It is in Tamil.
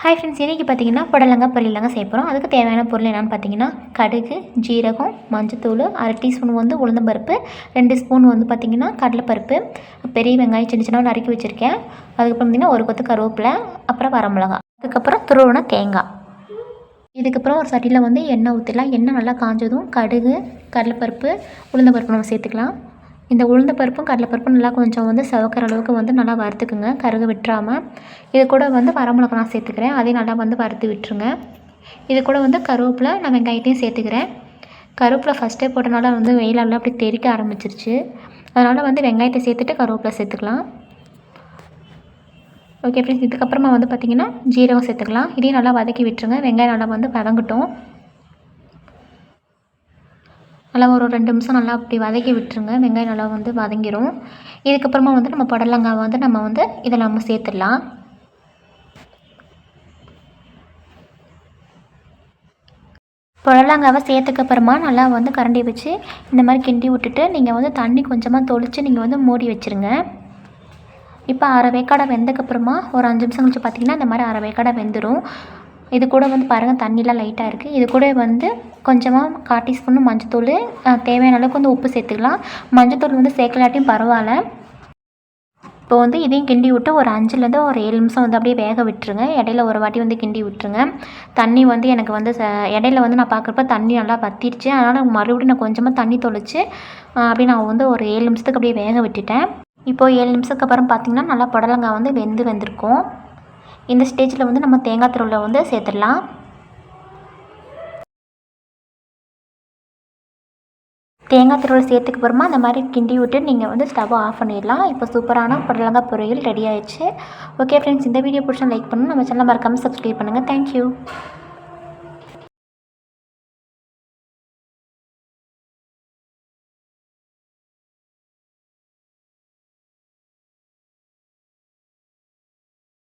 ஹாய் ஃப்ரெண்ட்ஸ், இன்றைக்கி பார்த்தீங்கன்னா புடலங்காய் பொரியலங்க செய்ய போகிறோம். அதுக்கு தேவையான பொருள் என்னென்னு பார்த்தீங்கன்னா கடுகு, ஜீரகம், மஞ்சத்தூள், 1/2 டீஸ்பூன் வந்து உளுந்தம்பருப்பு, 2 ஸ்பூன் வந்து பார்த்திங்கன்னா கடலைப்பருப்பு, பெரிய வெங்காயம் சின்ன சின்ன நறுக்கி வச்சுருக்கேன். அதுக்கப்புறம் பார்த்திங்கன்னா ஒரு கொத்து கருவேப்பிலை, அப்புறம் வரமிளகா, அதுக்கப்புறம் துருவின தேங்காய். இதுக்கப்புறம் ஒரு சட்டியில் வந்து எண்ணெய் ஊற்றிடலாம். எண்ணெய் நல்லா காஞ்சதும் கடுகு, கடலைப்பருப்பு, உளுந்தம்பருப்பு நம்ம சேர்த்துக்கலாம். இந்த உளுந்த பருப்பும் கடலைப்பருப்பும் நல்லா கொஞ்சம் வந்து செவக்கிற அளவுக்கு வந்து நல்லா வறுத்துக்குங்க, கருக விட்டுறாமல். இது கூட வந்து வரமிளகா நான் சேர்த்துக்கிறேன், அதையும் நல்லா வந்து வறுத்து விட்டுருங்க. இது கூட வந்து கருவேப்பிலை, நான் வெங்காயத்தையும் சேர்த்துக்கிறேன். கருவேப்பிலை ஃபஸ்ட்டே போட்டனால வந்து வெயிலெல்லாம் அப்படி தெறிக்க ஆரம்பிச்சிருச்சு. அதனால் வந்து வெங்காயத்தை சேர்த்துட்டு கருவேப்பிலை சேர்த்துக்கலாம். ஓகே ஃப்ரெண்ட்ஸ், இதுக்கப்புறமா வந்து பார்த்திங்கன்னா ஜீரகம் சேர்த்துக்கலாம். இதையும் நல்லா வதக்கி விட்டுருங்க. வெங்காயம் நல்லா வந்து வதங்கட்டும். நல்லா ஒரு 2 நிமிஷம் நல்லா அப்படி வதக்கி விட்டுருங்க. வெங்காயம் நல்லா வந்து வதங்கிடும். இதுக்கப்புறமா வந்து நம்ம புடலங்காய் வந்து நம்ம வந்து இதில் நம்ம சேர்த்துடலாம். புடலங்காவை சேர்த்துக்கப்புறமா நல்லா வந்து கரண்டி வச்சு இந்த மாதிரி கிண்டி விட்டுட்டு நீங்கள் வந்து தண்ணி கொஞ்சமாக தொளித்து நீங்கள் வந்து மூடி வச்சுருங்க. இப்போ அரை வேக்காடை வெந்ததுக்கப்புறமா ஒரு 5 நிமிஷம் கழிச்சு பார்த்திங்கன்னா இந்த மாதிரி அரை வேக்காடை வெந்துடும். இது கூட வந்து பாருங்கள் தண்ணிலாம் லைட்டாக இருக்குது. இது கூட வந்து கொஞ்சமாக 1/4 டீஸ்பூன் மஞ்சத்தூள், தேவையான அளவுக்கு வந்து உப்பு சேர்த்துக்கலாம். மஞ்சத்தூள் வந்து சேர்க்கலாட்டியும் பரவாயில்ல. இப்போ வந்து இதையும் கிண்டி விட்டு ஒரு 5லேருந்து ஒரு 7 நிமிஷம் வந்து அப்படியே வேக விட்டுருங்க. இடையில ஒரு வாட்டி வந்து கிண்டி விட்டுருங்க. தண்ணி வந்து எனக்கு வந்து இடையில வந்து நான் பார்க்குறப்ப தண்ணி நல்லா வற்றிடுச்சு. அதனால் மறுபடியும் நான் கொஞ்சமாக தண்ணி தொளிச்சு அப்படியே நான் வந்து ஒரு 7 நிமிஷத்துக்கு அப்படியே வேக விட்டுட்டேன். இப்போது 7 நிமிஷத்துக்கு அப்புறம் பார்த்திங்கன்னா நல்லா புடலங்காய் வந்து வெந்திருக்கும். இந்த ஸ்டேஜில் வந்து நம்ம தேங்காய் துருவலை வந்து சேர்த்துடலாம். தேங்காய் துருவல் சேர்த்துக்கு அப்புறமா அந்த மாதிரி கிண்டி விட்டு நீங்கள் வந்து ஸ்டவ்வை ஆஃப் பண்ணிடலாம். இப்போ சூப்பரான புடலங்காய் பொரியல் ரெடி ஆயிடுச்சு. ஓகே ஃப்ரெண்ட்ஸ், இந்த வீடியோ பிடிச்சா லைக் பண்ணுங்கள். நம்ம சேனலை மறக்காமல் சப்ஸ்கிரைப் பண்ணுங்கள். தேங்க்யூ.